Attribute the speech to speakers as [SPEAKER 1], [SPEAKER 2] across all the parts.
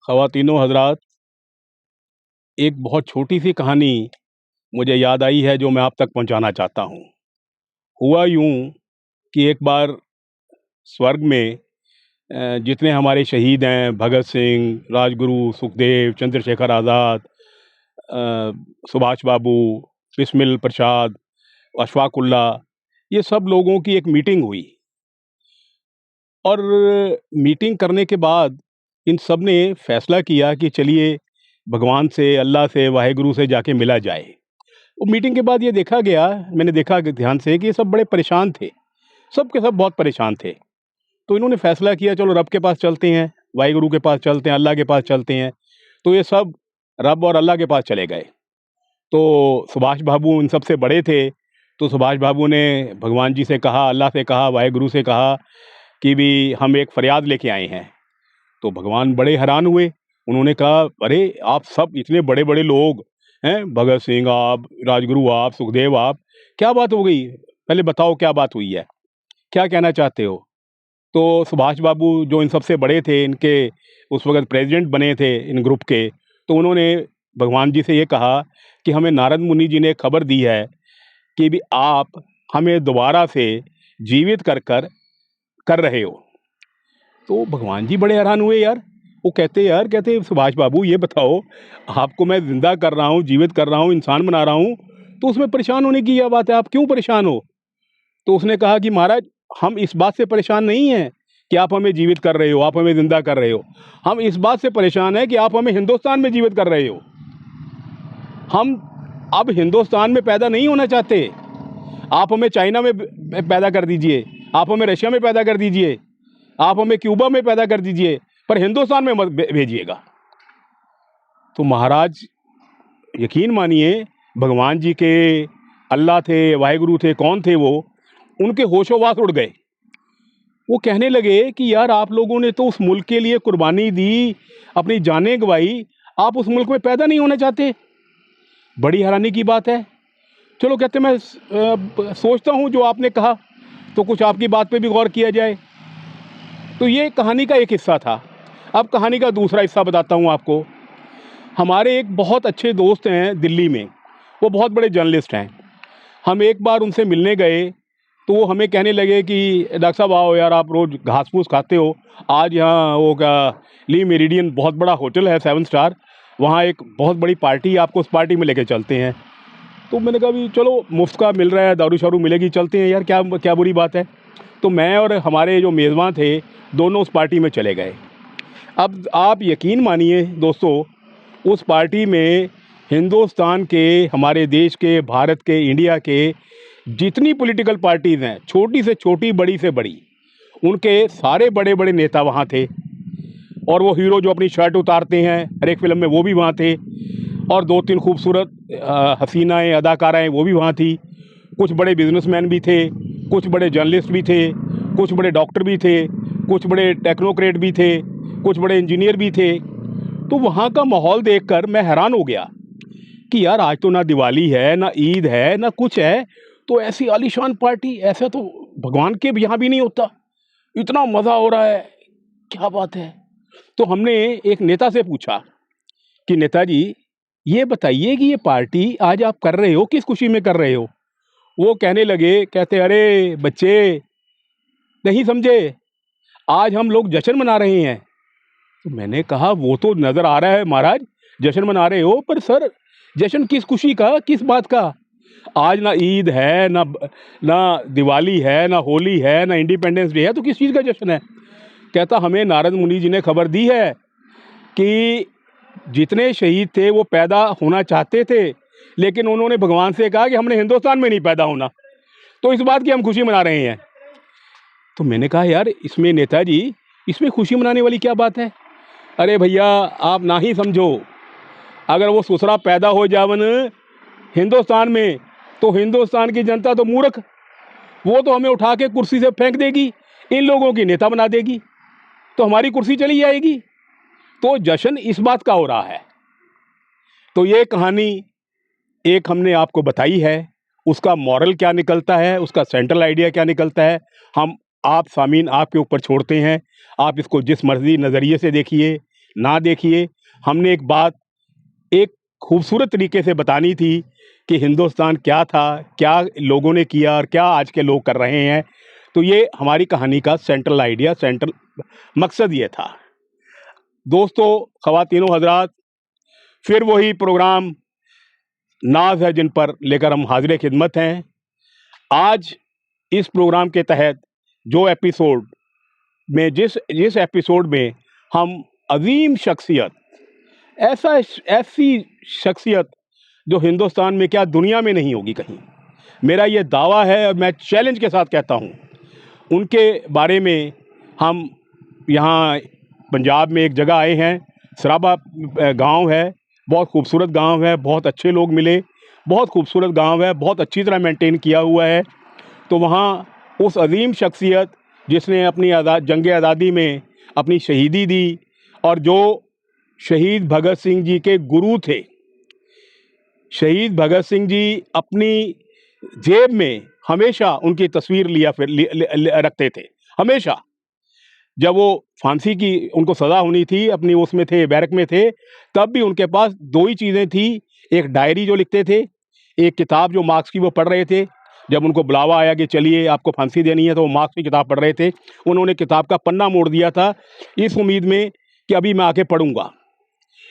[SPEAKER 1] ख़वातीनो हज़रात, एक बहुत छोटी सी कहानी मुझे याद आई है जो मैं आप तक पहुंचाना चाहता हूं। हुआ यूं कि एक बार स्वर्ग में जितने हमारे शहीद हैं, भगत सिंह, राजगुरु, सुखदेव, चंद्रशेखर आज़ाद, सुभाष बाबू, बिस्मिल प्रसाद, अशफाक उल्लाह, ये सब लोगों की एक मीटिंग हुई। और मीटिंग करने के बाद इन सब ने फैसला किया कि चलिए भगवान से, अल्लाह से, वाहेगुरु से जाके मिला जाए। वो मीटिंग के बाद ये देखा गया, मैंने देखा कि ध्यान से, कि ये सब बड़े परेशान थे, सब के सब बहुत परेशान थे। तो इन्होंने फैसला किया चलो रब के पास चलते हैं, वाहेगुरु के पास चलते हैं, अल्लाह के पास चलते हैं। तो ये सब रब और अल्लाह के पास चले गए। तो सुभाष बाबू इन सबसे बड़े थे, तो सुभाष बाबू ने भगवान जी से कहा, अल्लाह से कहा, वाहेगुरु से कहा कि भी हम एक फरियाद लेके आए हैं। तो भगवान बड़े हैरान हुए। उन्होंने कहा, अरे आप सब इतने बड़े बड़े लोग हैं, भगत सिंह आप, राजगुरु आप, सुखदेव आप, क्या बात हो गई? पहले बताओ क्या बात हुई है, क्या कहना चाहते हो? तो सुभाष बाबू जो इन सबसे बड़े थे, इनके उस वक्त प्रेसिडेंट बने थे इन ग्रुप के, तो उन्होंने भगवान जी से ये कहा कि हमें नारद मुनि जी ने खबर दी है कि भी आप हमें दोबारा से जीवित कर रहे हो। तो भगवान जी बड़े हैरान हुए यार। वो कहते सुभाष बाबू ये बताओ, आपको मैं जिंदा कर रहा हूँ, जीवित कर रहा हूँ, इंसान बना रहा हूँ, तो उसमें परेशान होने की क्या बात है? आप क्यों परेशान हो? तो उसने कहा कि महाराज, हम इस बात से परेशान नहीं हैं कि आप हमें जीवित कर रहे हो, आप हमें जिंदा कर रहे हो। हम इस बात से परेशान हैं कि आप हमें हिंदुस्तान में जीवित कर रहे हो। हम अब हिंदुस्तान में पैदा नहीं होना चाहते। आप हमें चाइना में पैदा कर दीजिए, आप हमें रशिया में पैदा कर दीजिए, आप हमें क्यूबा में पैदा कर दीजिए, पर हिंदुस्तान में मत भेजिएगा। तो महाराज यकीन मानिए, भगवान जी के, अल्लाह थे, वाहेगुरु थे, कौन थे वो, उनके होशोवास उड़ गए। वो कहने लगे कि यार आप लोगों ने तो उस मुल्क के लिए कुर्बानी दी, अपनी जानें गंवाई, आप उस मुल्क में पैदा नहीं होना चाहते? बड़ी हैरानी की बात है। चलो कहते मैं सोचता हूँ जो आपने कहा, तो कुछ आपकी बात पे भी गौर किया जाए। तो ये कहानी का एक हिस्सा था। अब कहानी का दूसरा हिस्सा बताता हूँ आपको। हमारे एक बहुत अच्छे दोस्त हैं दिल्ली में, वो बहुत बड़े जर्नलिस्ट हैं। हम एक बार उनसे मिलने गए, तो वो हमें कहने लगे कि डॉक्टर साहब आओ यार, आप रोज़ घास फूस खाते हो, आज यहाँ वो क्या ली मेरिडियन बहुत बड़ा होटल है 7 स्टार, वहाँ एक बहुत बड़ी पार्टी है, आपको उस पार्टी में लेके चलते हैं। तो मैंने कहा भी चलो, मुफ्त का मिल रहा है, दारू शारू मिलेगी, चलते हैं यार, क्या क्या बुरी बात है। तो मैं और हमारे जो मेज़बान थे, दोनों उस पार्टी में चले गए। अब आप यकीन मानिए दोस्तों, उस पार्टी में हिंदुस्तान के, हमारे देश के, भारत के, इंडिया के जितनी पॉलिटिकल पार्टीज़ हैं, छोटी से छोटी, बड़ी से बड़ी, उनके सारे बड़े बड़े नेता वहाँ थे। और वो हीरो जो अपनी शर्ट उतारते हैं हर एक फिल्म में, वो भी वहाँ थे। और 2-3 खूबसूरत हसीनाएँ, अदाकाराएँ, वो भी वहाँ थी। कुछ बड़े बिजनेसमैन भी थे, कुछ बड़े जर्नलिस्ट भी थे, कुछ बड़े डॉक्टर भी थे, कुछ बड़े टेक्नोक्रेट भी थे, कुछ बड़े इंजीनियर भी थे। तो वहाँ का माहौल देखकर मैं हैरान हो गया कि यार आज तो ना दिवाली है, ना ईद है, ना कुछ है, तो ऐसी आलीशान पार्टी, ऐसा तो भगवान के भी यहाँ भी नहीं होता। इतना मज़ा हो रहा है, क्या बात है। तो हमने एक नेता से पूछा कि नेताजी ये बताइए कि ये पार्टी आज आप कर रहे हो, किस खुशी में कर रहे हो? वो कहने लगे, कहते अरे बच्चे नहीं समझे, आज हम लोग जश्न मना रहे हैं। तो मैंने कहा वो तो नज़र आ रहा है महाराज, जश्न मना रहे हो, पर सर जश्न किस खुशी का, किस बात का? आज ना ईद है, ना ना दिवाली है, ना होली है, ना इंडिपेंडेंस डे है, तो किस चीज़ का जश्न है? कहता हमें नारद मुनि जी ने खबर दी है कि जितने शहीद थे वो पैदा होना चाहते थे, लेकिन उन्होंने भगवान से कहा कि हमने हिंदुस्तान में नहीं पैदा होना, तो इस बात की हम खुशी मना रहे हैं। तो मैंने कहा यार, इसमें नेताजी, इसमें खुशी मनाने वाली क्या बात है? अरे भैया आप ना ही समझो, अगर वो ससुरा पैदा हो जावन हिंदुस्तान में, तो हिंदुस्तान की जनता तो मूर्ख, वो तो हमें उठा के कुर्सी से फेंक देगी, इन लोगों की नेता बना देगी, तो हमारी कुर्सी चली जाएगी। तो जश्न इस बात का हो रहा है। तो ये कहानी एक हमने आपको बताई है, उसका मॉरल क्या निकलता है, उसका सेंट्रल आइडिया क्या निकलता है, हम आप सामीन आपके ऊपर छोड़ते हैं। आप इसको जिस मर्जी नज़रिए से देखिए, ना देखिए। हमने एक खूबसूरत तरीके से बतानी थी कि हिंदुस्तान क्या था, क्या लोगों ने किया और क्या आज के लोग कर रहे हैं। तो ये हमारी कहानी का सेंट्रल आइडिया, सेंट्रल मकसद ये था। दोस्तों, ख़वातीनो हज़रात, फिर वही प्रोग्राम नाज़ है जिन पर लेकर हम हाज़िर खिदमत हैं। आज इस प्रोग्राम के तहत जो एपिसोड में जिस जिस एपिसोड में हम अज़ीम शख्सियत, ऐसी शख्सियत जो हिंदुस्तान में क्या दुनिया में नहीं होगी कहीं, मेरा ये दावा है और मैं चैलेंज के साथ कहता हूँ, उनके बारे में हम यहाँ पंजाब में एक जगह आए हैं। सराबा गांव है, बहुत खूबसूरत गांव है, बहुत अच्छे लोग मिले, बहुत खूबसूरत गांव है, बहुत अच्छी तरह मेंटेन किया हुआ है। तो वहाँ उस अजीम शख्सियत जिसने अपनी जंग आज़ादी में अपनी शहीदी दी और जो शहीद भगत सिंह जी के गुरु थे, शहीद भगत सिंह जी अपनी जेब में हमेशा उनकी तस्वीर रखते थे। हमेशा जब वो फांसी की उनको सज़ा होनी थी, अपनी उसमें थे, बैरक में थे, तब भी उनके पास दो ही चीज़ें थी। एक डायरी जो लिखते थे, एक किताब जो मार्क्स की वो पढ़ रहे थे। जब उनको बुलावा आया कि चलिए आपको फांसी देनी है, तो वो मार्क्स की किताब पढ़ रहे थे। उन्होंने किताब का पन्ना मोड़ दिया था इस उम्मीद में कि अभी मैं आके पढ़ूंगा।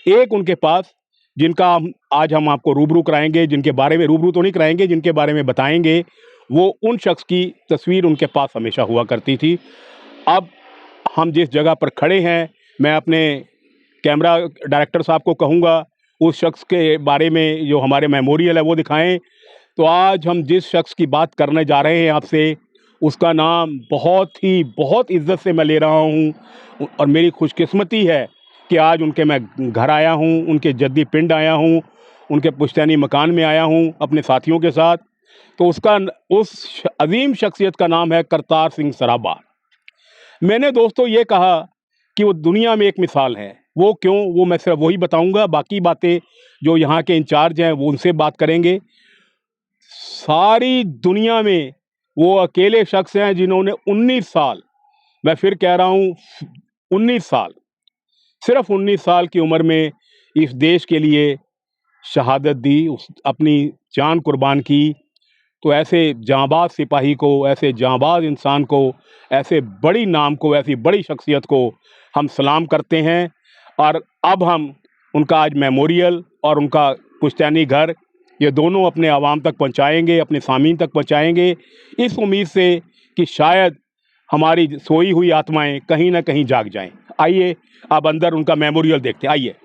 [SPEAKER 1] एक उनके पास, जिनका आज हम आपको रूबरू कराएंगे, जिनके बारे में रूबरू तो नहीं कराएंगे, जिनके बारे में बताएंगे, वो उन शख्स की तस्वीर उनके पास हमेशा हुआ करती थी। अब हम जिस जगह पर खड़े हैं, मैं अपने कैमरा डायरेक्टर साहब को कहूँगा उस शख्स के बारे में जो हमारे मेमोरियल है वो दिखाएं। तो आज हम जिस शख्स की बात करने जा रहे हैं आपसे, उसका नाम बहुत इज्जत से मैं ले रहा हूँ और मेरी खुशकिस्मती है कि आज उनके मैं घर आया हूँ, उनके जद्दी पिंड आया हूँ, उनके पुश्तैनी मकान में आया हूँ अपने साथियों के साथ। तो उस अजीम शख्सियत का नाम है करतार सिंह सराबा। मैंने दोस्तों ये कहा कि वो दुनिया में एक मिसाल है। वो क्यों, वो मैं सिर्फ वही बताऊंगा, बाकी बातें जो यहाँ के इंचार्ज हैं वो उनसे बात करेंगे। सारी दुनिया में वो अकेले शख्स हैं जिन्होंने 19 साल, मैं फिर कह रहा हूँ 19 साल, सिर्फ 19 साल की उम्र में इस देश के लिए शहादत दी, अपनी जान कुर्बान की। तो ऐसे जांबाज सिपाही को, ऐसे जांबाज इंसान को, ऐसे बड़ी नाम को, ऐसी बड़ी शख्सियत को हम सलाम करते हैं। और अब हम उनका आज मेमोरियल और उनका पुश्तैनी घर, ये दोनों अपने आवाम तक पहुंचाएंगे, अपने सामीन तक पहुंचाएंगे, इस उम्मीद से कि शायद हमारी सोई हुई आत्माएं कहीं ना कहीं जाग जाएं। आइए अब अंदर उनका मेमोरियल देखते हैं, आइए।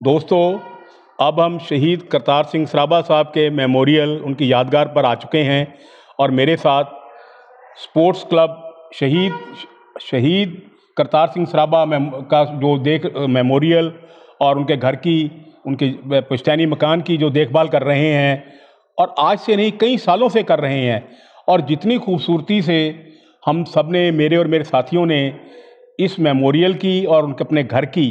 [SPEAKER 1] दोस्तों, अब हम शहीद करतार सिंह सराबा साहब के मेमोरियल, उनकी यादगार पर आ चुके हैं और मेरे साथ स्पोर्ट्स क्लब शहीद करतार सिंह सराबा का जो मेमोरियल और उनके घर की, उनके पुश्तैनी मकान की जो देखभाल कर रहे हैं, और आज से नहीं कई सालों से कर रहे हैं। और जितनी खूबसूरती से हम सब ने, मेरे और मेरे साथियों ने, इस मेमोरियल की और उनके अपने घर की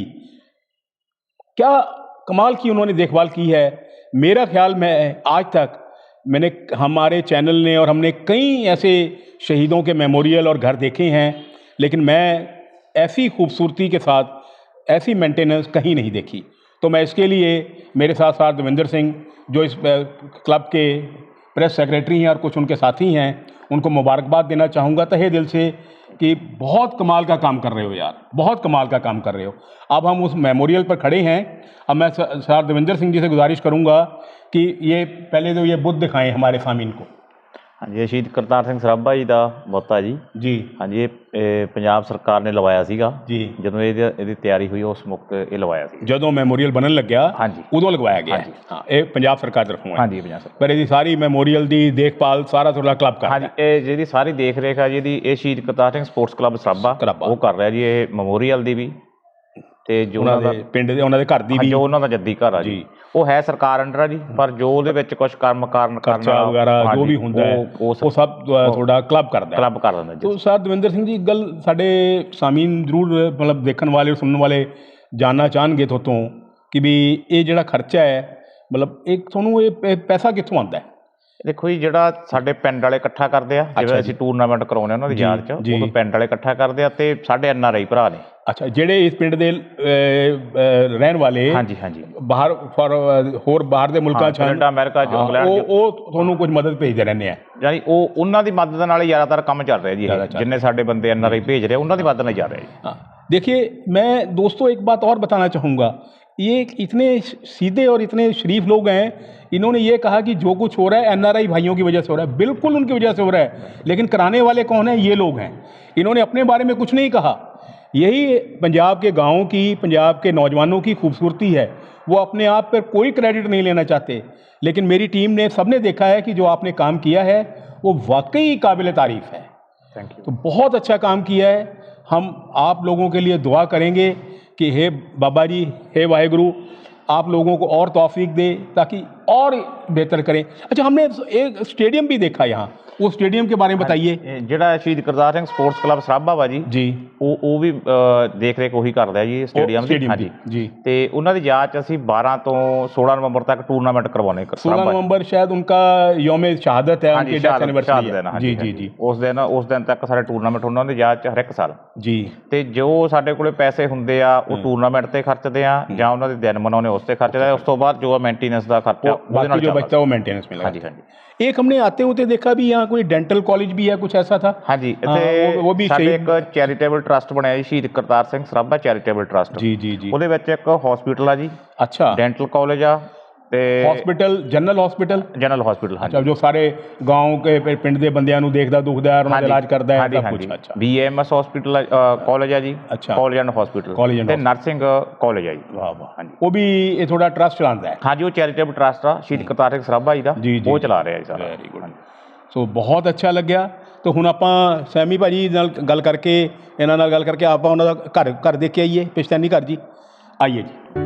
[SPEAKER 1] क्या कमाल की उन्होंने देखभाल की है। मेरा ख्याल में आज तक हमारे चैनल ने और हमने कई ऐसे शहीदों के मेमोरियल और घर देखे हैं, लेकिन मैं ऐसी खूबसूरती के साथ ऐसी मेंटेनेंस कहीं नहीं देखी। तो मैं इसके लिए मेरे साथ साथ देवेंद्र सिंह जो इस क्लब के प्रेस सेक्रेटरी हैं और कुछ उनके साथी हैं, उनको मुबारकबाद देना चाहूँगा तहे दिल से कि बहुत कमाल का काम कर रहे हो यार, बहुत कमाल का काम कर रहे हो। अब हम उस मेमोरियल पर खड़े हैं। अब मैं सरदार देवेंद्र सिंह जी से गुजारिश करूँगा कि ये पहले तो ये बुद्ध दिखाएं हमारे सामीन को।
[SPEAKER 2] हाँ जी, ਸ਼ਹੀਦ ਕਰਤਾਰ ਸਿੰਘ ਸਰਾਭਾ ਜੀ ਦਾ ਬੁੱਤ ਆ ਜੀ।
[SPEAKER 1] ਜੀ
[SPEAKER 2] ਹਾਂਜੀ, ਇਹ ਪੰਜਾਬ ਸਰਕਾਰ ਨੇ ਲਵਾਇਆ ਸੀਗਾ
[SPEAKER 1] ਜੀ,
[SPEAKER 2] ਜਦੋਂ ਇਹਦੀ ਤਿਆਰੀ ਹੋਈ ਉਸ ਮੁਕਤ ਇਹ ਲਵਾਇਆ ਸੀ।
[SPEAKER 1] ਜਦੋਂ ਮੈਮੋਰੀਅਲ ਬਣਨ ਲੱਗਿਆ
[SPEAKER 2] ਹਾਂਜੀ
[SPEAKER 1] ਉਦੋਂ ਲਗਵਾਇਆ ਗਿਆ।
[SPEAKER 2] ਹਾਂਜੀ।
[SPEAKER 1] ਹਾਂ, ਇਹ ਪੰਜਾਬ ਸਰਕਾਰ ਤਰਫੋਂ ਹੈ।
[SPEAKER 2] ਹਾਂਜੀ, ਪੰਜਾਬ ਸਰਕਾਰ।
[SPEAKER 1] ਪਰ ਇਹਦੀ ਸਾਰੀ ਮੈਮੋਰੀਅਲ ਦੀ ਦੇਖਭਾਲ ਸਾਰਾ ਤੁਹਾਡਾ ਕਲੱਬ ਕਰਦਾ
[SPEAKER 2] ਹਾਂਜੀ, ਇਹ ਜਿਹਦੀ ਸਾਰੀ ਦੇਖ ਰੇਖ ਆ ਜੀ ਇਹਦੀ, ਇਹ ਸ਼ਹੀਦ ਕਰਤਾਰ ਸਿੰਘ ਸਪੋਰਟਸ ਕਲੱਬ ਸਰਾਭਾ ਉਹ ਕਰ ਰਿਹਾ ਜੀ। ਇਹ ਮੈਮੋਰੀਅਲ ਦੀ ਵੀ ਤੇ ਜੋ
[SPEAKER 1] ਉਹਨਾਂ ਦੇ ਪਿੰਡ ਦੇ ਉਹਨਾਂ ਦੇ ਘਰ ਦੀ ਵੀ,
[SPEAKER 2] ਜੋ ਉਹਨਾਂ ਦਾ ਜੱਦੀ ਘਰ ਆ ਜੀ, ਉਹ ਹੈ ਸਰਕਾਰ ਅੰਡਰ ਆ ਜੀ, ਪਰ ਜੋ ਉਹਦੇ ਵਿੱਚ ਕੁਝ ਕੰਮ ਕਾਰਨ
[SPEAKER 1] ਖਰਚਾ ਵਗੈਰਾ ਜੋ ਵੀ ਹੁੰਦਾ ਹੈ ਉਹ ਸਭ ਤੁਹਾਡਾ ਕਲੱਬ ਕਰਦਾ
[SPEAKER 2] ਦਿੰਦਾ ਜੀ।
[SPEAKER 1] तो सर देवेंद्र सिंह जी गल साडे सामीन जरूर मतलब देखने वाले सुनने वाले जानना चाहणगे थोतों कि भी ये जिहड़ा खर्चा है मतलब एक ਤੁਹਾਨੂੰ ਇਹ ਪੈਸਾ ਕਿੱਥੋਂ ਆਉਂਦਾ ਹੈ?
[SPEAKER 2] ਦੇਖੋ ਜੀ, ਜਿਹੜਾ ਸਾਡੇ ਪਿੰਡ ਵਾਲੇ ਇਕੱਠਾ ਕਰਦੇ ਆ, ਜਿਵੇਂ ਅਸੀਂ ਟੂਰਨਾਮੈਂਟ ਕਰਾਉਂਦੇ ਉਹਨਾਂ ਦੀ ਯਾਦ 'ਚ, ਉਹ ਪਿੰਡ ਵਾਲੇ ਇਕੱਠਾ ਕਰਦੇ ਆ ਤੇ ਸਾਡੇ NRI ਭਰਾ ਨੇ। ਅੱਛਾ,
[SPEAKER 1] ਜਿਹੜੇ ਇਸ ਪਿੰਡ ਦੇ ਰਹਿਣ ਵਾਲੇ,
[SPEAKER 2] ਹਾਂਜੀ ਹਾਂਜੀ,
[SPEAKER 1] ਬਾਹਰ ਹੋਰ ਬਾਹਰ ਦੇ ਮੁਲਕਾਂ 'ਚ,
[SPEAKER 2] ਕੈਨੇਡਾ, ਅਮਰੀਕਾ, ਇੰਗਲੈਂਡ,
[SPEAKER 1] ਉਹ ਤੁਹਾਨੂੰ ਕੁਝ ਮਦਦ ਭੇਜਦੇ ਰਹਿੰਦੇ ਆ।
[SPEAKER 2] ਯਾਨੀ ਉਹਨਾਂ ਦੀ ਮਦਦ ਨਾਲ ਹੀ ਜ਼ਿਆਦਾਤਰ ਕੰਮ ਚੱਲ ਰਿਹਾ ਜੀ। ਜਿੰਨੇ ਸਾਡੇ ਬੰਦੇ NRI ਭੇਜ ਰਹੇ ਉਹਨਾਂ ਦੀ ਮਦਦ ਨਾਲ ਚੱਲ ਰਿਹਾ ਜੀ।
[SPEAKER 1] हाँ, देखिए मैं दोस्तों एक बात और बताना चाहूँगा। ये इतने सीधे और इतने शरीफ लोग हैं, इन्होंने ये कहा कि जो कुछ हो रहा है NRI भाइयों की वजह से हो रहा है। बिल्कुल उनकी वजह से हो रहा है, लेकिन कराने वाले कौन हैं? ये लोग हैं। इन्होंने अपने बारे में कुछ नहीं कहा। यही पंजाब के गाँवों की, पंजाब के नौजवानों की खूबसूरती है। वो अपने आप पर कोई क्रेडिट नहीं लेना चाहते, लेकिन मेरी टीम ने, सबने देखा है कि जो आपने काम किया है वो वाकई काबिल तारीफ़ है।
[SPEAKER 2] Thank you.
[SPEAKER 1] तो बहुत अच्छा काम किया है। हम आप लोगों के लिए दुआ करेंगे कि हे बाबा जी, हे वाहेगुरु, आप लोगों को और तौफीक दे ताकि और बेहतर करें। अच्छा, हमने एक स्टेडियम भी देखा यहाँ, वो स्टेडियम के बारे में बताइए।
[SPEAKER 2] ਜਿਹੜਾ ਸ਼ਹੀਦ ਕਰਤਾਰ ਸਿੰਘ ਸਪੋਰਟਸ ਕਲੱਬ ਸਰਾਭਾ ਵਾ ਜੀ, ਉਹ ਵੀ ਦੇਖ ਰੇਖ ਉਹੀ ਕਰਦਾ ਜੀ ਸਟੇਡੀਅਮ ਦੀ। ਹਾਂਜੀ
[SPEAKER 1] ਜੀ, ਤੇ
[SPEAKER 2] ਉਹਨਾਂ ਦੀ ਯਾਦ 'ਚ ਅਸੀਂ 12 ਤੋਂ 16 ਨਵੰਬਰ ਤੱਕ ਟੂਰਨਾਮੈਂਟ ਕਰਵਾਉਣੇ।
[SPEAKER 1] 16 नवंबर शायद उनका यौम शहादत है, उनकी डेथ एनिवर्सरी है। जी जी जी,
[SPEAKER 2] ਉਸ ਦਿਨ ਤੱਕ ਸਾਰੇ ਟੂਰਨਾਮੈਂਟ ਉਹਨਾਂ ਦੀ ਯਾਦ 'ਚ ਹਰ ਇੱਕ ਸਾਲ
[SPEAKER 1] ਜੀ।
[SPEAKER 2] ਤੇ ਜੋ ਸਾਡੇ ਕੋਲੇ ਪੈਸੇ ਹੁੰਦੇ ਆ ਉਹ ਟੂਰਨਾਮੈਂਟ ਤੇ ਖਰਚਦੇ ਆ, ਜਾਂ ਉਹਨਾਂ ਦੇ ਦਿਨ ਮਨਾਉਣੇ ਉਸ ਤੇ ਖਰਚਦੇ ਆ। ਉਸ ਤੋਂ ਬਾਅਦ ਜੋ ਮੇਨਟੇਨੈਂਸ ਦਾ ਖਰਚਾ ਉਹਦੇ ਨਾਲ
[SPEAKER 1] जो बचता है वो मेंटेनेंस में लगा।
[SPEAKER 2] ਹਾਂਜੀ ਹਾਂਜੀ।
[SPEAKER 1] एक हमने आते होते देखा भी यहाँ कोई डेंटल कॉलेज भी है, कुछ ऐसा था।
[SPEAKER 2] ਹਾਂਜੀ, ਇੱਥੇ
[SPEAKER 1] वो भी
[SPEAKER 2] ਸਾਡੇ ਇੱਕ ਚੈਰੀਟੇਬਲ ਟਰਸਟ ਬਣਿਆ ਜੀ, ਸ਼ਹੀਦ ਕਰਤਾਰ ਸਿੰਘ ਸਰਾਭਾ ਚੈਰੀਟੇਬਲ ਟਰਸਟ।
[SPEAKER 1] ਜੀ ਜੀ ਜੀ,
[SPEAKER 2] ਉਹਦੇ ਵਿੱਚ ਇੱਕ ਹਸਪੀਟਲ ਆ ਜੀ।
[SPEAKER 1] ਅੱਛਾ,
[SPEAKER 2] ਡੈਂਟਲ ਕਾਲਜ ਆ ਤੇ
[SPEAKER 1] ਹਸਪੀਟਲ, ਜਨਰਲ ਹਸਪੀਟਲ।
[SPEAKER 2] ਹਸਪੀਟਲ, ਹਾਂਜੀ,
[SPEAKER 1] ਜੋ ਸਾਰੇ ਗਾँव ਕੇ ਪਿੰਡ ਦੇ ਬੰਦਿਆਂ ਨੂੰ ਦੇਖਦਾ ਦੁਖਦਾ ਉਹਨਾਂ ਦਾ ਇਲਾਜ ਕਰਦਾ ਹੈ, ਸਭ ਕੁਝ। ਅੱਛਾ,
[SPEAKER 2] BAMS ਹਸਪੀਟਲ ਕਾਲਜ ਆ ਜੀ।
[SPEAKER 1] ਅੱਛਾ,
[SPEAKER 2] ਕਾਲਜ ਐਂਡ ਹਸਪੀਟਲ ਤੇ ਨਰਸਿੰਗ ਕਾਲਜ ਆ ਜੀ।
[SPEAKER 1] ਵਾਹ ਵਾਹ। ਹਾਂਜੀ, ਉਹ ਵੀ ਇਹ ਥੋੜਾ ਟਰਸਟ ਚਲਾਉਂਦਾ ਹੈ।
[SPEAKER 2] ਹਾਂਜੀ, ਉਹ ਚੈਰੀਟੇਬਲ ਟਰਸਟ ਆ ਸ਼ਹੀਦ ਕਰਤਾਰ ਸਿੰਘ ਸਰਾਭਾ ਜੀ ਦਾ, ਉਹ ਚਲਾ ਰਿਹਾ ਜੀ ਸਾਰਾ।
[SPEAKER 1] Very good. ਸੋ ਬਹੁਤ ਅੱਛਾ ਲੱਗਿਆ। ਤਾਂ ਹੁਣ ਆਪਾਂ ਸੈਮੀ ਭਾਜੀ ਨਾਲ ਗੱਲ ਕਰਕੇ, ਇਹਨਾਂ ਨਾਲ ਗੱਲ ਕਰਕੇ ਆਪਾਂ ਉਹਨਾਂ ਦਾ ਘਰ ਦੇਖ ਕੇ ਆਈਏ, ਪਿਸ਼ਤੈਨੀ ਘਰ ਜੀ। ਆਈਏ ਜੀ।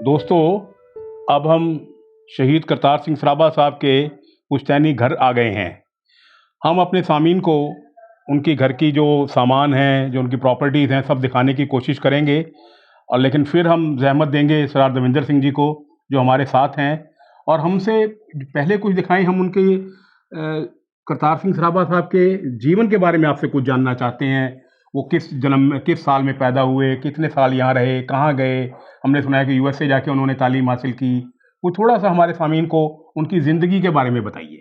[SPEAKER 1] दोस्तों, अब हम शहीद करतार सिंह सराभा साहब के पुश्तैनी घर आ गए हैं। हम अपने सामीन को उनकी घर की जो सामान हैं, जो उनकी प्रॉपर्टीज़ हैं, सब दिखाने की कोशिश करेंगे। और लेकिन फिर हम ज़हमत देंगे सरदार देवेंद्र सिंह जी को जो हमारे साथ हैं, और हमसे पहले कुछ दिखाएं हम उनके करतार सिंह सराभा साहब के जीवन के बारे में आपसे कुछ जानना चाहते हैं। वो किस साल में पैदा हुए, कितने साल यहाँ रहे, कहाँ गए। हमने सुना है कि यूएसए जाके उन्होंने तालीम हासिल की। वो थोड़ा सा हमारे सामीन को उनकी ज़िंदगी के बारे में बताइए।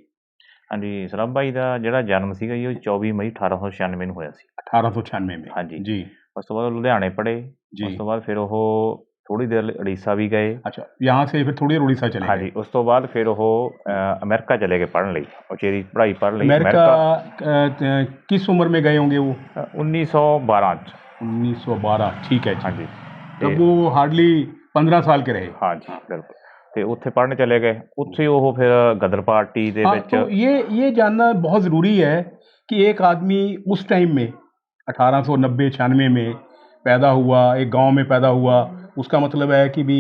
[SPEAKER 2] ਹਾਂਜੀ, ਸਰਾਭਾ ਜੀ ਦਾ ਜਿਹੜਾ ਜਨਮ ਸੀਗਾ ਜੀ ਉਹ 24 ਮਈ 1896 ਨੂੰ ਹੋਇਆ ਸੀ।
[SPEAKER 1] 1896 में।
[SPEAKER 2] ਹਾਂਜੀ।
[SPEAKER 1] जी
[SPEAKER 2] ਉਸ ਤੋਂ ਬਾਅਦ ਉਹ ਲੁਧਿਆਣੇ ਪੜ੍ਹੇ।
[SPEAKER 1] जी।
[SPEAKER 2] ਉਸ ਤੋਂ ਬਾਅਦ ਫਿਰ ਉਹ ਥੋੜ੍ਹੀ ਦੇਰ ਉੜੀਸਾ ਵੀ ਗਏ।
[SPEAKER 1] अच्छा, यहाँ से फिर थोड़ी देर उड़ीसा चले गए।
[SPEAKER 2] ਹਾਂਜੀ। ਉਸ ਤੋਂ ਬਾਅਦ ਫਿਰ ਉਹ ਅਮਰੀਕਾ ਚਲੇ ਗਏ ਪੜ੍ਹਨ ਲਈ, ਉਚੇਰੀ ਪੜ੍ਹਾਈ ਪੜ੍ਹਨ ਲਈ
[SPEAKER 1] अमेरिका किस उम्र में गए होंगे वो?
[SPEAKER 2] 1912 ਚ।
[SPEAKER 1] 1912, ठीक है जी।
[SPEAKER 2] ਹਾਂਜੀ।
[SPEAKER 1] तब वो हार्डली 15 साल के रहे।
[SPEAKER 2] ਹਾਂਜੀ, ਬਿਲਕੁਲ। ਤੇ ਉੱਥੇ ਪੜ੍ਹਨ ਚਲੇ ਗਏ। ਉੱਥੇ ਉਹ ਫਿਰ गदर पार्टी ਦੇ
[SPEAKER 1] हाँ,
[SPEAKER 2] ਵਿੱਚ।
[SPEAKER 1] तो ये जानना बहुत ज़रूरी है कि एक आदमी उस टाइम में 1890-96 में पैदा हुआ, एक गांव में पैदा हुआ, उसका मतलब है कि भी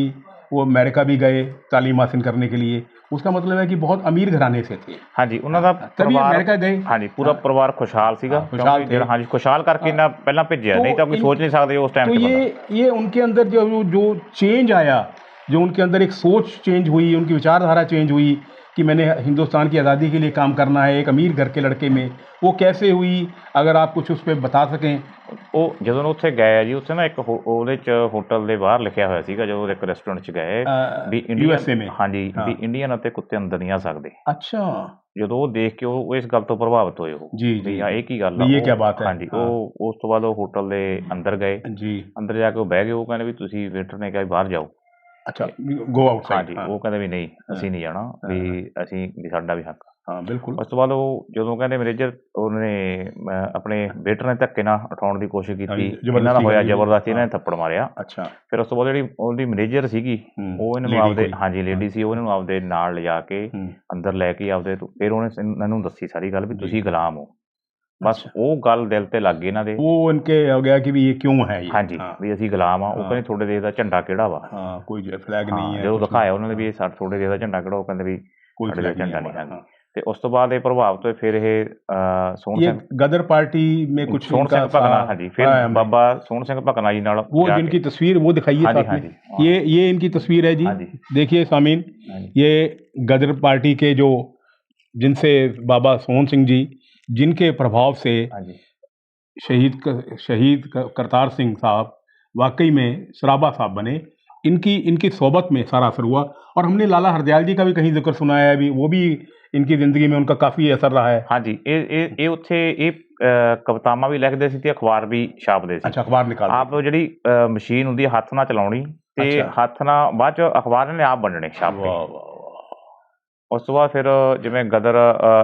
[SPEAKER 1] वो अमेरिका भी गए तालीम हासिल करने के लिए। उसका मतलब है कि बहुत अमीर घराने से थे।
[SPEAKER 2] ਹਾਂਜੀ, ਉਹਨਾਂ ਦਾ
[SPEAKER 1] तभी
[SPEAKER 2] ਪਰਿਵਾਰ
[SPEAKER 1] अमेरिका गए।
[SPEAKER 2] ਹਾਂਜੀ, ਪੂਰਾ ਪਰਿਵਾਰ ਖੁਸ਼ਹਾਲ ਸੀਗਾ।
[SPEAKER 1] खुशहाल थे।
[SPEAKER 2] ਹਾਂਜੀ, ਖੁਸ਼ਹਾਲ ਕਰਕੇ ਇਹਨਾਂ ਪਹਿਲਾਂ ਭੇਜਿਆ,
[SPEAKER 1] तो
[SPEAKER 2] ਨਹੀਂ ਤਾਂ ਕੋਈ ਸੋਚ ਨਹੀਂ ਸਕਦੇ ਉਸ
[SPEAKER 1] तो
[SPEAKER 2] ਟਾइम ਤੇ ਬੰਦਾ।
[SPEAKER 1] ये उनके अंदर जो चेंज आया, जो उनके अंदर एक सोच चेंज हुई, उनकी विचारधारा चेंज हुई कि मैंने हिंदुस्तान की आज़ादी के लिए काम करना है, एक अमीर घर के लड़के में, वो कैसे हुई? अगर आप कुछ उस पर बता सकें।
[SPEAKER 2] ਉਹ ਜਦੋਂ ਉੱਥੇ ਗਏ ਜੀ, ਉੱਥੇ ਨਾ ਇੱਕ ਉਹਦੇ 'ਚ ਹੋਟਲ ਦੇ ਬਾਹਰ ਲਿਖਿਆ ਹੋਇਆ ਸੀਗਾ, ਜਦੋਂ ਇੱਕ ਰੈਸਟੋਰੈਂਟ 'ਚ ਗਏ ਵੀ
[SPEAKER 1] USA में।
[SPEAKER 2] ਹਾਂਜੀ, ਵੀ ਇੰਡੀਅਨ ਅਤੇ ਕੁੱਤੇ ਅੰਦਰ ਨਹੀਂ ਆ ਸਕਦੇ।
[SPEAKER 1] अच्छा।
[SPEAKER 2] ਜਦੋਂ ਉਹ ਦੇਖ ਕੇ ਉਹ ਇਸ ਗੱਲ ਤੋਂ ਪ੍ਰਭਾਵਿਤ ਹੋਏ ਉਹ
[SPEAKER 1] जी
[SPEAKER 2] ਵੀ
[SPEAKER 1] जी।
[SPEAKER 2] ਇਹ ਕੀ ਗੱਲ ਆ।
[SPEAKER 1] भी ये क्या बात है?
[SPEAKER 2] ਹਾਂਜੀ।
[SPEAKER 1] हाँ।
[SPEAKER 2] ਉਹ ਉਸ ਤੋਂ ਬਾਅਦ ਉਹ ਹੋਟਲ ਦੇ ਅੰਦਰ ਗਏ।
[SPEAKER 1] जी।
[SPEAKER 2] ਅੰਦਰ ਜਾ ਕੇ ਉਹ ਬਹਿ ਗਏ। ਉਹ ਕਹਿੰਦੇ ਵੀ ਤੁਸੀਂ ਵੇਟਰ ਨੇ ਕਿਹਾ ਵੀ ਬਾਹਰ ਜਾਓ।
[SPEAKER 1] अच्छा, गो आउटसाइड।
[SPEAKER 2] ਹਾਂਜੀ। ਉਹ ਕਹਿੰਦੇ ਵੀ ਨਹੀਂ, ਅਸੀਂ ਨਹੀਂ ਜਾਣਾ, ਵੀ ਅਸੀਂ ਵੀ ਸਾਡਾ ਵੀ ਹੱਕ।
[SPEAKER 1] हाँ बिल्कुल।
[SPEAKER 2] ਉਸ ਤੋਂ ਬਾਅਦ ਉਹ ਜਦੋਂ ਕਹਿੰਦੇ ਮੈਨੇਜਰ ਉਹਨੇ ਆਪਣੇ ਵੇਟਰ ਨੇ ਧੱਕੇ ਨਾਲ ਉਠਾਉਣ ਦੀ ਕੋਸ਼ਿਸ਼ ਕੀਤੀ। ਇਹਨਾਂ ਦਾ ਹੋਇਆ ਜ਼ਬਰਦਸਤੀ, ਇਹਨਾਂ ਨੇ ਥੱਪੜ ਮਾਰਿਆ।
[SPEAKER 1] अच्छा।
[SPEAKER 2] ਫਿਰ ਉਸ ਤੋਂ ਬਾਅਦ ਜਿਹੜੀ ਉਹਦੀ ਮੈਨੇਜਰ ਸੀਗੀ, ਉਹ ਇਹਨਾਂ ਨੂੰ ਆਪਦੇ ਹਾਂਜੀ ਲੇਡੀ ਸੀ, ਉਹ ਇਹਨਾਂ ਨੂੰ ਆਪਦੇ ਨਾਲ ਲਿਜਾ ਕੇ ਅੰਦਰ ਲੈ ਕੇ ਆਪਦੇ ਫਿਰ ਉਹਨੇ ਇਹਨਾਂ ਨੂੰ ਦੱਸੀ ਸਾਰੀ ਗੱਲ ਵੀ ਤੁਸੀਂ ਗੁਲਾਮ ਹੋ। ਬਸ ਉਹ ਗੱਲ ਦਿਲ ਤੇ ਲੱਗ ਗਈ ਇਹਨਾਂ ਦੇ।
[SPEAKER 1] वो उनके हो गया कि भी ये क्यों है ये?
[SPEAKER 2] ਹਾਂਜੀ, ਵੀ ਅਸੀਂ ਗੁਲਾਮ ਆ। ਉਹ ਕਹਿੰਦੇ ਤੁਹਾਡੇ ਦੇਸ਼ ਦਾ ਝੰਡਾ ਕਿਹੜਾ ਵਾ?
[SPEAKER 1] हाँ, कोई फ्लैग नहीं है।
[SPEAKER 2] ਜਦੋਂ ਦਿਖਾਇਆ ਉਹਨਾਂ ਨੇ ਵੀ ਇਹ ਤੁਹਾਡੇ ਦੇਸ਼ ਦਾ ਝੰਡਾ ਕਿਹੜਾ, ਉਹ ਕਹਿੰਦੇ ਵੀ
[SPEAKER 1] कोई
[SPEAKER 2] ਸਾਡੇ
[SPEAKER 1] फ्लैग
[SPEAKER 2] ਝੰਡਾ
[SPEAKER 1] नहीं
[SPEAKER 2] ਨਹੀਂ
[SPEAKER 1] है।
[SPEAKER 2] ਹੈ। ਤੇ ਉਸ ਤੋਂ ਬਾਅਦ ਇਹ ਪ੍ਰਭਾਵਿਤ ਹੋਏ। ਫਿਰ ਇਹ ਸੋਹਣ
[SPEAKER 1] ये
[SPEAKER 2] ਸਿੰਘ
[SPEAKER 1] गदर पार्टी में कुछ
[SPEAKER 2] ਸੋਹਣ ਸਿੰਘ ਭਕਨਾ। ਹਾਂਜੀ। ਫਿਰ ਬਾਬਾ ਸੋਹਣ ਸਿੰਘ ਭਕਨਾ जी ਨਾਲ
[SPEAKER 1] वो जिनकी तस्वीर वो दिखाइए
[SPEAKER 2] हाँ जी,
[SPEAKER 1] साथ
[SPEAKER 2] हाँ
[SPEAKER 1] में।
[SPEAKER 2] जी।
[SPEAKER 1] ये इनकी तस्वीर है जी।
[SPEAKER 2] हाँ जी।
[SPEAKER 1] देखिए सामीन, ये गदर पार्टी के जो जिनसे बाबा सोहन सिंह जी, जिनके प्रभाव से
[SPEAKER 2] हाँ जी
[SPEAKER 1] शहीद करतार सिंह साहब वाकई में सराबा साहब बने। इनकी सोबत में सारा असर हुआ। और हमने लाला हरदयाल जी का भी कहीं जिक्र सुना है, अभी वो भी इनकी ज़िंदगी में उनका काफ़ी असर रहा है।
[SPEAKER 2] हाँ जी। ਇਹ ਉੱਥੇ ਇਹ ਕਵਿਤਾਵਾਂ ਵੀ ਲਿਖਦੇ ਸੀ ਤੇ ਅਖਬਾਰ ਵੀ ਛਾਪਦੇ ਸੀ।
[SPEAKER 1] अच्छा, अखबार निकाल
[SPEAKER 2] ਆਪ ਜਿਹੜੀ ਮਸ਼ੀਨ ਹੁੰਦੀ ਹੈ ਹੱਥ ਨਾਲ ਚਲਾਉਣੀ ਤੇ ਹੱਥ ਨਾਲ ਬਾਅਦ ਚ ਅਖਬਾਰ ਨੇ ਆਪ ਵੰਡਣੇ ਛਾਪ ਕੇ। ਉਸ ਤੋਂ ਬਾਅਦ ਫਿਰ ਜਿਵੇਂ ਗਦਰ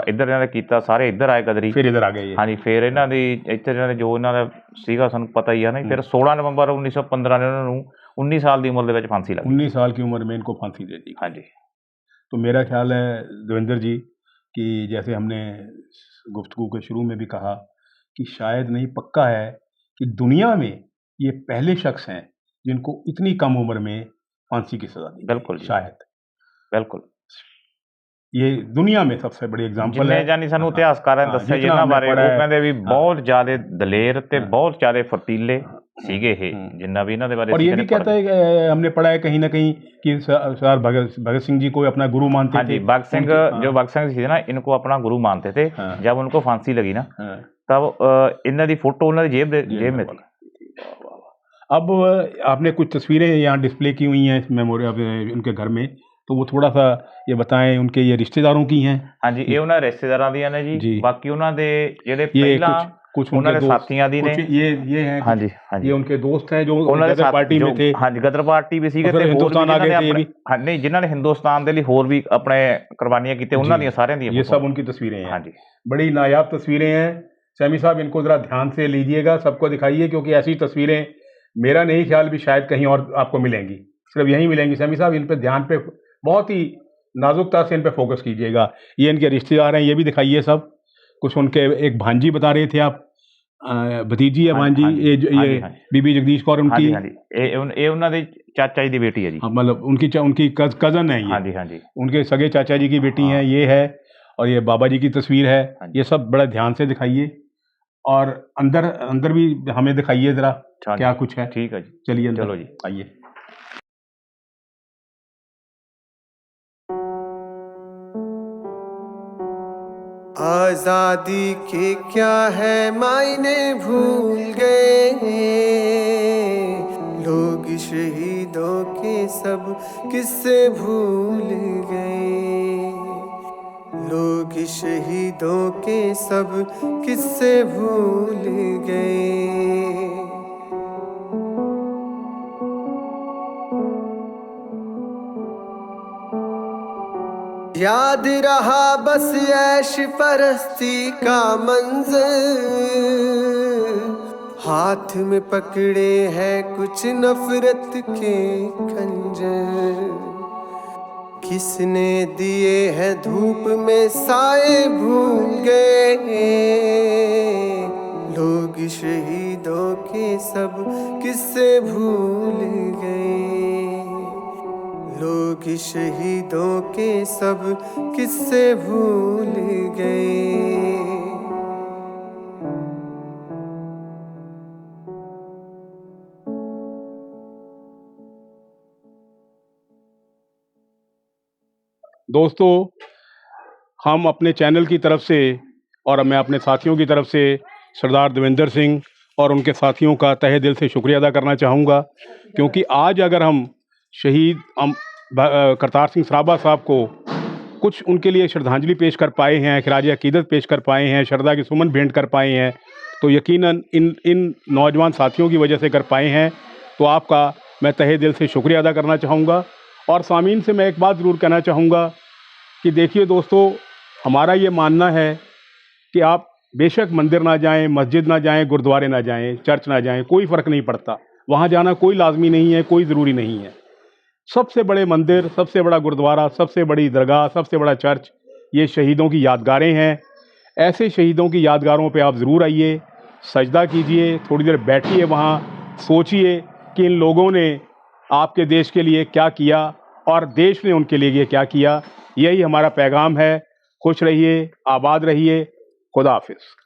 [SPEAKER 2] ਇੱਧਰ ਇਹਨਾਂ ਨੇ ਕੀਤਾ, ਸਾਰੇ ਇੱਧਰ ਆਏ ਗਦਰੀ।
[SPEAKER 1] फिर इधर आ गए ये।
[SPEAKER 2] ਹਾਂਜੀ। ਫਿਰ ਇਹਨਾਂ ਦੀ ਇੱਥੇ ਇਹਨਾਂ ਦੇ ਜੋ ਇਹਨਾਂ ਦਾ ਸੀਗਾ ਸਾਨੂੰ ਪਤਾ ਹੀ ਆ ਨਾ। ਫਿਰ 16 ਨਵੰਬਰ 1915 ਨੇ ਉਹਨਾਂ ਨੂੰ 19 ਸਾਲ ਦੀ ਉਮਰ ਦੇ ਵਿੱਚ ਫਾਂਸੀ ਲੱਗੀ।
[SPEAKER 1] 19 साल की उम्र में इनको फांसी दे दी।
[SPEAKER 2] हाँ जी।
[SPEAKER 1] तो मेरा ख्याल है देवेंद्र जी कि जैसे हमने गुफ्तगू के शुरू में भी कहा कि शायद नहीं, पक्का है कि दुनिया में ये पहले शख्स हैं जिनको इतनी कम उम्र में फांसी की सज़ा दी।
[SPEAKER 2] बिल्कुल जी।
[SPEAKER 1] शायद
[SPEAKER 2] बिल्कुल
[SPEAKER 1] ये दुनिया में सबसे बड़ी एग्जाम्पल है।
[SPEAKER 2] ਜਾਨੀ ਸਾਨੂੰ ਇਤਿਹਾਸਕਾਰਾਂ ਨੇ ਦੱਸਿਆ ਜਿਨ੍ਹਾਂ ਬਾਰੇ, ਉਹ ਕਹਿੰਦੇ ਵੀ ਬਹੁਤ ਜ਼ਿਆਦਾ ਦਲੇਰ ਤੇ ਬਹੁਤ ਜ਼ਿਆਦਾ ਫਰਤੀਲੇ ਸੀਗੇ ਇਹ, ਜਿੰਨਾ भी इन्हों बारे।
[SPEAKER 1] और ये भी कहता है कि हमने पढ़ा है कहीं ना कहीं कि सर भगत सिंह जी को अपना गुरु मानते थे।
[SPEAKER 2] भगत सिंह जो भगत सिंह थी ना, इनको अपना गुरु मानते थे। जब उनको फांसी लगी ना, तब इन्हों की फोटो उन्होंने जेब में थी।
[SPEAKER 1] अब आपने कुछ तस्वीरें यहाँ डिस्प्ले की हुई हैं मेमोरियल उनके घर में, तो वो थोड़ा सा ये बताएं। उनके ये रिश्तेदारों की हैं?
[SPEAKER 2] हाँ जी, ये उन्होंने रिश्तेदारों दी ने जी। बाकी उन्होंने जेडे पहला
[SPEAKER 1] कुछ
[SPEAKER 2] उन्होंने साथियां दी ने।
[SPEAKER 1] ये हैं।
[SPEAKER 2] हाँ जी, हाँ जी।
[SPEAKER 1] ये उनके दोस्त हैं जो गदर पार्टी में थे।
[SPEAKER 2] हाँ जी, गदर पार्टी भी सीगे ते
[SPEAKER 1] हिंदुस्तान आ गए थे।
[SPEAKER 2] हाँ नहीं, जिन्हों ने हिंदुस्तान के लिए होर भी अपने कुर्बानियां की, उन्हों दी सारियां दी
[SPEAKER 1] ये सब उनकी तस्वीरें हैं।
[SPEAKER 2] हाँ जी,
[SPEAKER 1] बड़ी नायाब तस्वीरें हैं। सैमी साहब, इनको ज़रा ध्यान से लीजिएगा, सबको दिखाइए, क्योंकि ऐसी तस्वीरें मेरा नहीं ख्याल भी शायद कहीं और आपको मिलेंगी, सिर्फ यहीं मिलेंगी। सैमी साहब, इन पर ध्यान पे बहुत ही नाजुकता से इन पे फोकस कीजिएगा। ये इनके रिश्तेदार हैं, ये भी दिखाइए सब। कुछ उनके एक भांजी बता रहे थे आप, भतीजी है भांजी। ये बीबी जगदीश कौर उनकी।
[SPEAKER 2] ये उन्होंने चाचा जी की बेटी है जी।
[SPEAKER 1] मतलब उनकी कज़न है ये।
[SPEAKER 2] हाँ जी, हाँ जी।
[SPEAKER 1] उनके सगे चाचा जी की बेटी हैं ये है। और ये बाबा जी की तस्वीर है। ये सब बड़ा ध्यान से दिखाइए। और अंदर भी हमें दिखाइए ज़रा क्या कुछ है।
[SPEAKER 2] ठीक है जी,
[SPEAKER 1] चलिए
[SPEAKER 2] चलो जी,
[SPEAKER 1] आइए।
[SPEAKER 3] आजादी के क्या है मायने भूल गए, लोग शहीदों के सब किस्से भूल गए, लोग शहीदों के सब किस्से भूल गए। याद रहा बस ऐश परस्ती का मंजर, हाथ में पकड़े हैं कुछ नफरत के खंजर, किसने दिए हैं धूप में साए भूल गए, लोग शहीदों के सब किस्से भूल गए, लोग शहीदों के सब किस्से भूल गए।
[SPEAKER 1] दोस्तों, हम अपने चैनल की तरफ से और मैं अपने साथियों की तरफ से सरदार देवेंद्र सिंह और उनके साथियों का तहे दिल से शुक्रिया अदा करना चाहूँगा, क्योंकि आज अगर हम शहीद करतार सिंह सराभा साहब को कुछ उनके लिए श्रद्धांजलि पेश कर पाए हैं, खिराज अकीदत पेश कर पाए हैं, श्रद्धा के सुमन भेंट कर पाए हैं, तो यकीनन इन नौजवान साथियों की वजह से कर पाए हैं। तो आपका मैं तहे दिल से शुक्रिया अदा करना चाहूँगा। और सामीन से मैं एक बात ज़रूर कहना चाहूँगा कि देखिए दोस्तों, हमारा ये मानना है कि आप बेशक मंदिर ना जाएं, मस्जिद ना जाएं, गुरुद्वारे ना जाएं, चर्च ना जाएं, कोई फ़र्क नहीं पड़ता, वहाँ जाना कोई लाजमी नहीं है, कोई ज़रूरी नहीं है। सबसे बड़े मंदिर, सबसे बड़ा गुरुद्वारा, सबसे बड़ी दरगाह, सबसे बड़ा चर्च, ये शहीदों की यादगारें हैं। ऐसे शहीदों की यादगारों पे आप ज़रूर आइए, सजदा कीजिए, थोड़ी देर बैठिए, वहाँ सोचिए कि इन लोगों ने आपके देश के लिए क्या किया और देश ने उनके लिए क्या किया। यही हमारा पैगाम है। खुश रहिए, आबाद रहिए। खुदा हाफिज़।